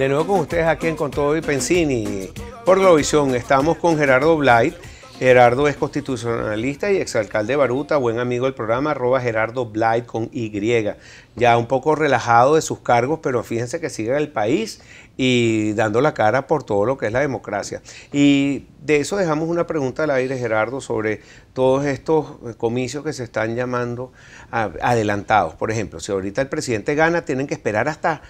De nuevo con ustedes aquí en Con Todo y Pensini por Globovisión. Estamos con Gerardo Blay. Gerardo es constitucionalista y exalcalde de Baruta, buen amigo del programa, @Gerardo Blay con Y. Ya un poco relajado de sus cargos, pero fíjense que sigue en el país y dando la cara por todo lo que es la democracia. Y de eso dejamos una pregunta al aire, Gerardo, sobre todos estos comicios que se están llamando adelantados. Por ejemplo, si ahorita el presidente gana, tienen que esperar hasta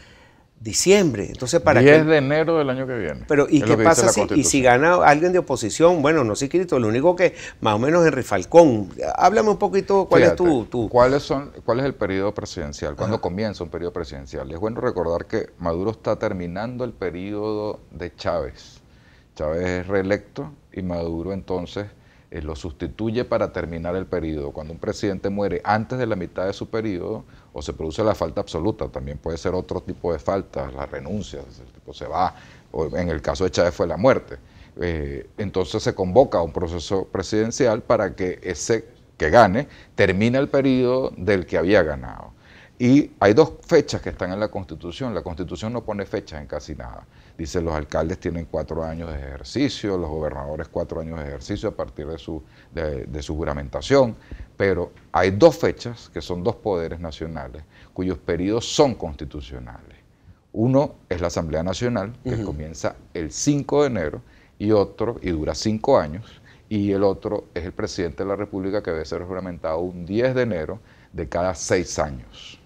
diciembre. Entonces, ¿para 10 de enero del año que viene. Pero, ¿y qué pasa si gana alguien de oposición? Bueno, no sé, Crito, lo único que más o menos Henry Falcón. Háblame un poquito, ¿cuál es tu...? ¿Cuál es el periodo presidencial? ¿Cuándo comienza un periodo presidencial? Es bueno recordar que Maduro está terminando el periodo de Chávez. Chávez es reelecto y Maduro entonces lo sustituye para terminar el periodo. Cuando un presidente muere antes de la mitad de su periodo, o se produce la falta absoluta, también puede ser otro tipo de falta, la renuncia, el tipo se va, o en el caso de Chávez fue la muerte. Entonces se convoca a un proceso presidencial para que ese que gane termine el periodo del que había ganado. Y hay dos fechas que están en la Constitución. La Constitución no pone fechas en casi nada. Dice, los alcaldes tienen 4 años de ejercicio, los gobernadores 4 años de ejercicio a partir de su juramentación, pero hay dos fechas, que son dos poderes nacionales, cuyos periodos son constitucionales. Uno es la Asamblea Nacional, que comienza el 5 de enero, y dura 5 años, y el otro es el presidente de la República, que debe ser juramentado un 10 de enero de cada 6 años.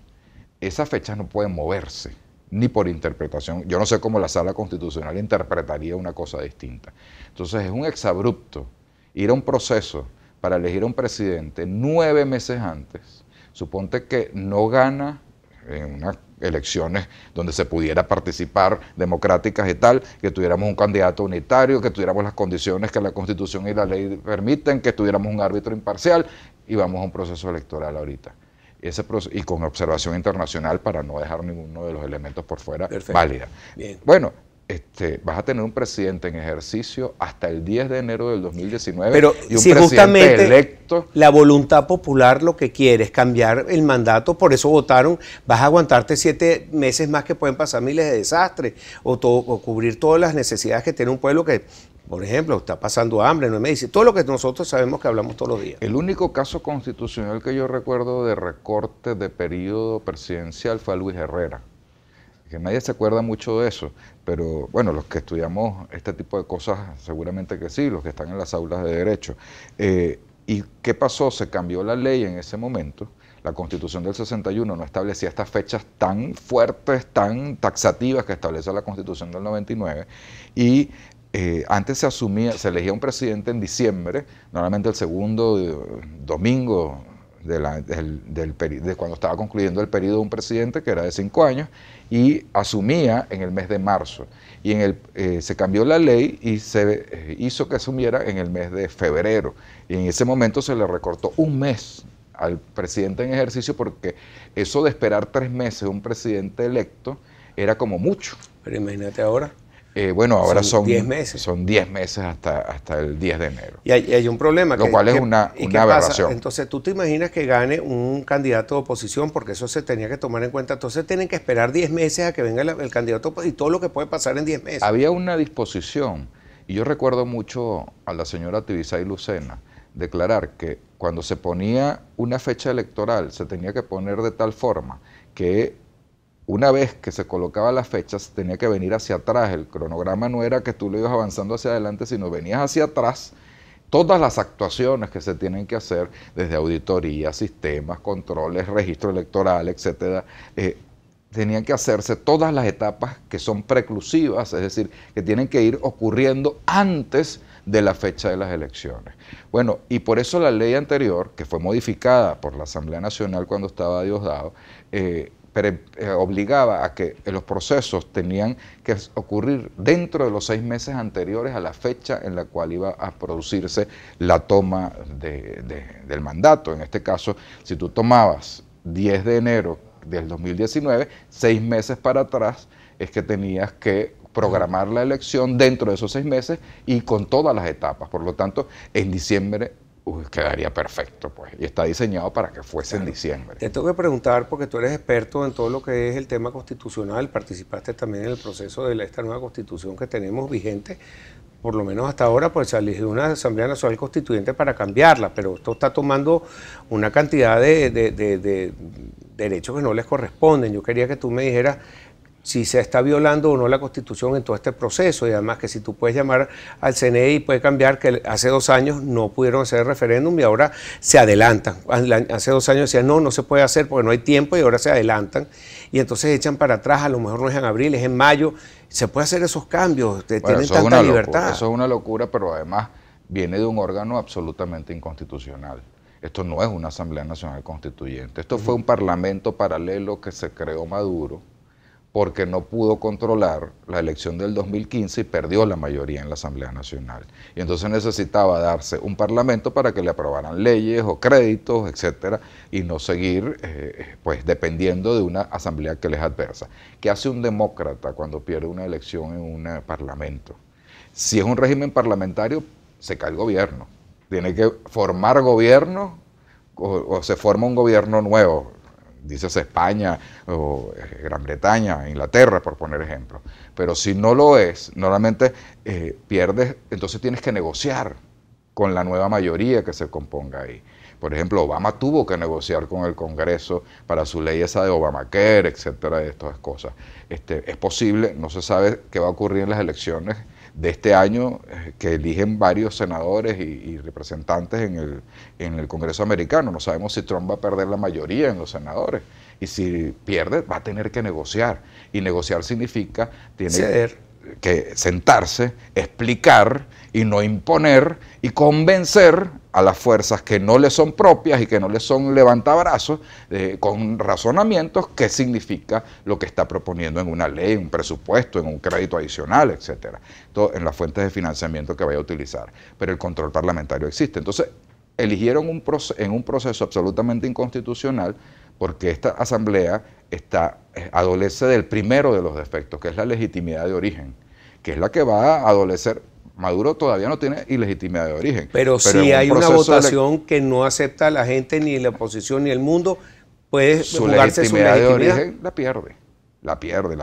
Esas fechas no pueden moverse, ni por interpretación. Yo no sé cómo la Sala Constitucional interpretaría una cosa distinta. Entonces es un exabrupto ir a un proceso para elegir a un presidente 9 meses antes. Suponte que no gana en unas elecciones donde se pudiera participar democráticas y tal, que tuviéramos un candidato unitario, que tuviéramos las condiciones que la Constitución y la ley permiten, que tuviéramos un árbitro imparcial, y vamos a un proceso electoral ahorita. Y con observación internacional para no dejar ninguno de los elementos por fuera. Perfecto. Válida. Bien. Bueno, vas a tener un presidente en ejercicio hasta el 10 de enero del 2019. Pero y un si justamente electo, la voluntad popular lo que quiere es cambiar el mandato, por eso votaron, vas a aguantarte 7 meses más que pueden pasar miles de desastres o cubrir todas las necesidades que tiene un pueblo que, por ejemplo, está pasando hambre, no hay medicina, todo lo que nosotros sabemos que hablamos todos los días. El único caso constitucional que yo recuerdo de recorte de periodo presidencial fue a Luis Herrera, que nadie se acuerda mucho de eso, pero bueno, los que estudiamos este tipo de cosas seguramente que sí, los que están en las aulas de derecho. ¿Y qué pasó? Se cambió la ley en ese momento. La Constitución del 61 no establecía estas fechas tan fuertes, tan taxativas que establece la Constitución del 99, y antes se elegía un presidente en diciembre, normalmente el segundo domingo de cuando estaba concluyendo el periodo de un presidente, que era de 5 años, y asumía en el mes de marzo. Y se cambió la ley y se hizo que asumiera en el mes de febrero. Y en ese momento se le recortó un mes al presidente en ejercicio, porque eso de esperar 3 meses a un presidente electo era como mucho. Pero imagínate ahora. Bueno, ahora son 10 meses. Son 10 meses hasta el 10 de enero. Y hay un problema. Lo cual es una aberración. Entonces, tú te imaginas que gane un candidato de oposición, porque eso se tenía que tomar en cuenta. Entonces, tienen que esperar 10 meses a que venga el candidato y todo lo que puede pasar en 10 meses. Había una disposición, y yo recuerdo mucho a la señora Tibisay Lucena declarar que cuando se ponía una fecha electoral, se tenía que poner de tal forma que una vez que se colocaba las fechas, tenía que venir hacia atrás. El cronograma no era que tú lo ibas avanzando hacia adelante, sino venías hacia atrás. Todas las actuaciones que se tienen que hacer, desde auditoría, sistemas, controles, registro electoral, etcétera, tenían que hacerse todas las etapas que son preclusivas, es decir, que tienen que ir ocurriendo antes de la fecha de las elecciones. Bueno, y por eso la ley anterior, que fue modificada por la Asamblea Nacional cuando estaba Diosdado, obligaba a que los procesos tenían que ocurrir dentro de los 6 meses anteriores a la fecha en la cual iba a producirse la toma del mandato. En este caso, si tú tomabas 10 de enero del 2019, 6 meses para atrás es que tenías que programar la elección dentro de esos 6 meses y con todas las etapas. Por lo tanto, en diciembre quedaría perfecto, pues. Y está diseñado para que fuese en diciembre. Te tengo que preguntar, porque tú eres experto en todo lo que es el tema constitucional, participaste también en el proceso de esta nueva constitución que tenemos vigente, por lo menos hasta ahora, pues se eligió una Asamblea Nacional Constituyente para cambiarla, pero esto está tomando una cantidad de derechos que no les corresponden. Yo quería que tú me dijeras si se está violando o no la Constitución en todo este proceso, y además que si tú puedes llamar al CNE y puede cambiar, que hace 2 años no pudieron hacer el referéndum y ahora se adelantan. Hace 2 años decían no se puede hacer porque no hay tiempo y ahora se adelantan y entonces echan para atrás, a lo mejor no es en abril, es en mayo. Se puede hacer esos cambios, tienen tanta libertad. Eso es una locura, pero además viene de un órgano absolutamente inconstitucional. Esto no es una Asamblea Nacional Constituyente, esto fue un parlamento paralelo que se creó Maduro porque no pudo controlar la elección del 2015 y perdió la mayoría en la Asamblea Nacional. Y entonces necesitaba darse un parlamento para que le aprobaran leyes o créditos, etcétera, y no seguir pues dependiendo de una asamblea que les adversa. ¿Qué hace un demócrata cuando pierde una elección en un parlamento? Si es un régimen parlamentario, se cae el gobierno. Tiene que formar gobierno o se forma un gobierno nuevo. Dices España o Gran Bretaña, Inglaterra, por poner ejemplo. Pero si no lo es, normalmente pierdes, entonces tienes que negociar con la nueva mayoría que se componga ahí. Por ejemplo, Obama tuvo que negociar con el Congreso para su ley esa de Obamacare, etcétera, de estas cosas. Es posible, no se sabe qué va a ocurrir en las elecciones de este año, que eligen varios senadores y representantes en el Congreso americano. No sabemos si Trump va a perder la mayoría en los senadores. Y si pierde, va a tener que negociar. Y negociar significa que sentarse, explicar y no imponer y convencer a las fuerzas que no le son propias y que no le son levantabrazos, con razonamientos, qué significa lo que está proponiendo en una ley, en un presupuesto, en un crédito adicional, etcétera. Todo en las fuentes de financiamiento que vaya a utilizar. Pero el control parlamentario existe. Entonces, eligieron en un proceso absolutamente inconstitucional porque esta asamblea adolece del primero de los defectos, que es la legitimidad de origen, que es la que va a adolecer. Maduro todavía no tiene ilegitimidad de origen. Pero si hay una votación que no acepta a la gente, ni la oposición, ni el mundo, puede jugarse su legitimidad de origen, la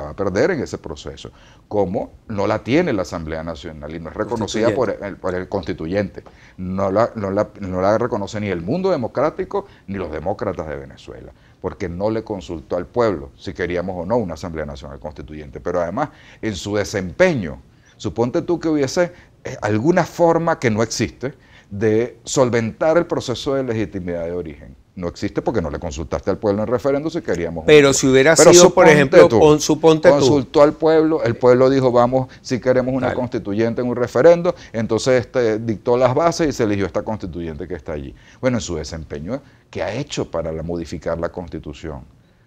va a perder en ese proceso, como no la tiene la Asamblea Nacional y no es reconocida por el constituyente, no la reconoce ni el mundo democrático ni los demócratas de Venezuela, porque no le consultó al pueblo si queríamos o no una Asamblea Nacional Constituyente, pero además en su desempeño, suponte tú que hubiese alguna forma que no existe de solventar el proceso de legitimidad de origen. No existe porque no le consultaste al pueblo en referéndum si queríamos. Pero si hubiera sido, por ejemplo, suponte tú. Consultó al pueblo, el pueblo dijo, vamos, si queremos una constituyente en un referendo, entonces dictó las bases y se eligió esta constituyente que está allí. Bueno, en su desempeño, ¿qué ha hecho para modificar la Constitución?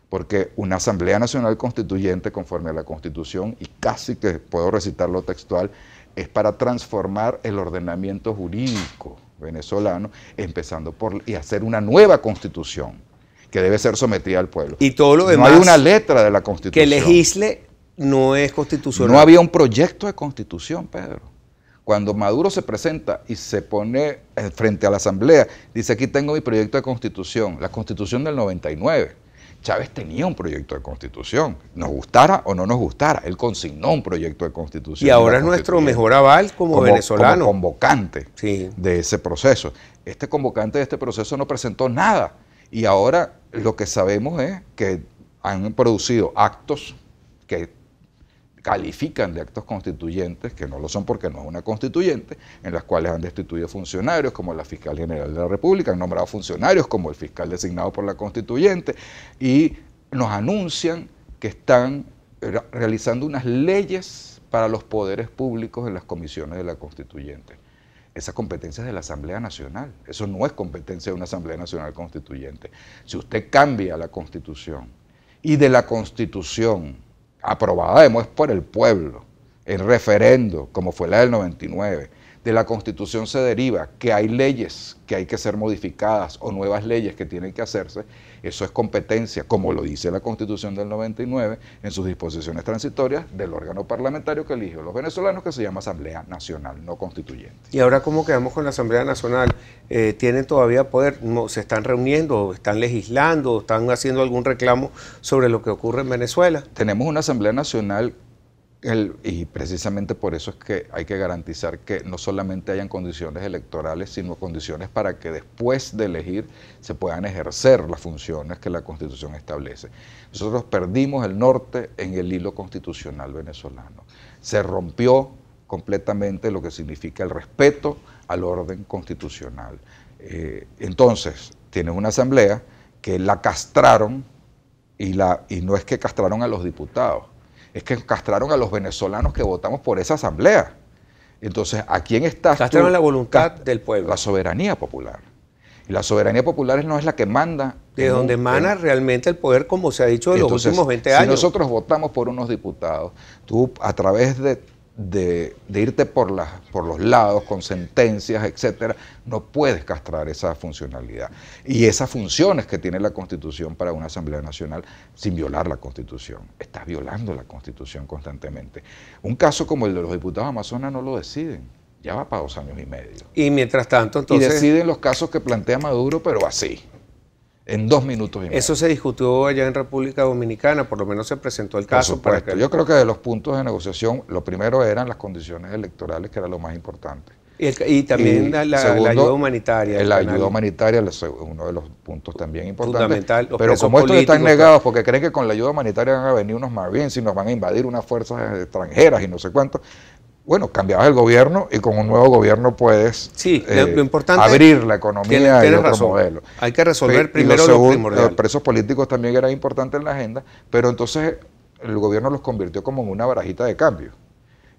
Porque una Asamblea Nacional Constituyente, conforme a la Constitución, y casi que puedo recitarlo textual, es para transformar el ordenamiento jurídico venezolano, empezando y hacer una nueva Constitución que debe ser sometida al pueblo. Y todo lo demás. No hay una letra de la Constitución que legisle no es constitucional. No había un proyecto de Constitución, Pedro. Cuando Maduro se presenta y se pone frente a la Asamblea, dice, aquí tengo mi proyecto de Constitución, la Constitución del 99. Chávez tenía un proyecto de Constitución, nos gustara o no nos gustara, él consignó un proyecto de Constitución. Y ahora es nuestro mejor aval como venezolano. Como convocante de ese proceso. Este convocante de este proceso no presentó nada. Y ahora lo que sabemos es que han producido actos que califican de actos constituyentes, que no lo son porque no es una constituyente, en las cuales han destituido funcionarios como la Fiscal General de la República, han nombrado funcionarios como el fiscal designado por la constituyente, y nos anuncian que están realizando unas leyes para los poderes públicos en las comisiones de la constituyente. Esa competencia es de la Asamblea Nacional, eso no es competencia de una Asamblea Nacional Constituyente. Si usted cambia la Constitución y de la Constitución aprobada además por el pueblo, en referendo, como fue la del 99, de la Constitución se deriva que hay leyes que hay que ser modificadas o nuevas leyes que tienen que hacerse, eso es competencia, como lo dice la Constitución del 99 en sus disposiciones transitorias, del órgano parlamentario que eligió los venezolanos, que se llama Asamblea Nacional, no constituyente. ¿Y ahora cómo quedamos con la Asamblea Nacional? ¿Tienen todavía poder? ¿Se están reuniendo, están legislando, están haciendo algún reclamo sobre lo que ocurre en Venezuela? Tenemos una Asamblea Nacional y precisamente por eso es que hay que garantizar que no solamente hayan condiciones electorales, sino condiciones para que después de elegir se puedan ejercer las funciones que la Constitución establece. Nosotros perdimos el norte en el hilo constitucional venezolano. Se rompió completamente lo que significa el respeto al orden constitucional. Entonces, tienes una asamblea que la castraron y no es que castraron a los diputados, es que castraron a los venezolanos que votamos por esa asamblea. Entonces, ¿a quién estás? Castraron la voluntad del pueblo. La soberanía popular. Y la soberanía popular no es la que manda. De donde emana realmente el poder, como se ha dicho en los últimos 20 años. Si nosotros votamos por unos diputados, tú a través de irte por los lados con sentencias, etcétera, no puedes castrar esa funcionalidad y esas funciones que tiene la Constitución para una Asamblea Nacional sin violar la Constitución. Estás violando la Constitución constantemente. Un caso como el de los diputados Amazonas no lo deciden, ya va para 2 años y medio. Y mientras tanto, entonces... Y deciden los casos que plantea Maduro, pero así, en 2 minutos y medio. Eso se discutió allá en República Dominicana, por lo menos se presentó el caso. Por supuesto. Yo creo que de los puntos de negociación, lo primero eran las condiciones electorales, que era lo más importante. Y también la ayuda humanitaria. La ayuda humanitaria es uno de los puntos también importantes. Fundamental. Pero como estos están negados porque creen que con la ayuda humanitaria van a venir unos marines y nos van a invadir unas fuerzas extranjeras y no sé cuánto. Bueno, cambiabas el gobierno y con un nuevo gobierno puedes lo importante abrir la economía y otro modelo. Hay que resolver primero lo primordial. Los presos políticos también eran importantes en la agenda, pero entonces el gobierno los convirtió como en una barajita de cambio.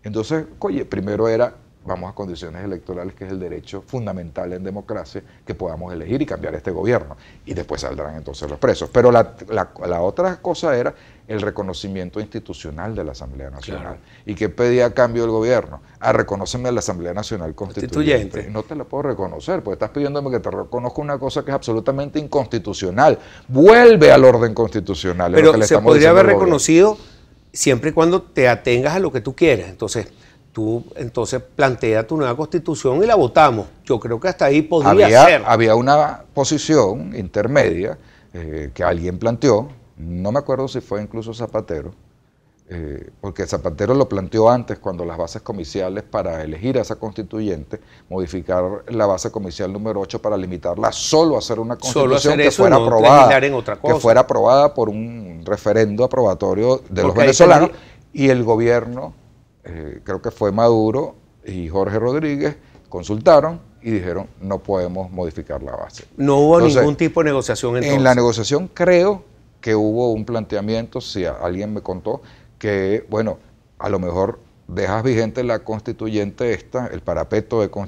Entonces, oye, primero era, vamos a condiciones electorales, que es el derecho fundamental en democracia, que podamos elegir y cambiar este gobierno. Y después saldrán entonces los presos. Pero la otra cosa era el reconocimiento institucional de la Asamblea Nacional. Claro. ¿Y qué pedía a cambio el gobierno? Reconóceme a la Asamblea Nacional Constituyente. No te la puedo reconocer, porque estás pidiéndome que te reconozca una cosa que es absolutamente inconstitucional. Vuelve al orden constitucional. Pero que se podría haber reconocido siempre y cuando te atengas a lo que tú quieras. Entonces plantea tu nueva constitución y la votamos. Yo creo que hasta ahí podría ser. Había una posición intermedia que alguien planteó, no me acuerdo si fue incluso Zapatero, porque Zapatero lo planteó antes, cuando las bases comiciales para elegir a esa constituyente, modificar la base comicial número 8 para limitarla solo a hacer una constitución que fuera aprobada, que fuera aprobada por un referendo aprobatorio de los venezolanos, y el gobierno, creo que fue Maduro y Jorge Rodríguez, consultaron y dijeron, no podemos modificar la base. No hubo ningún tipo de negociación entonces. En la negociación creo que hubo un planteamiento, si alguien me contó, que bueno, a lo mejor dejas vigente la constituyente el parapeto de constituyente,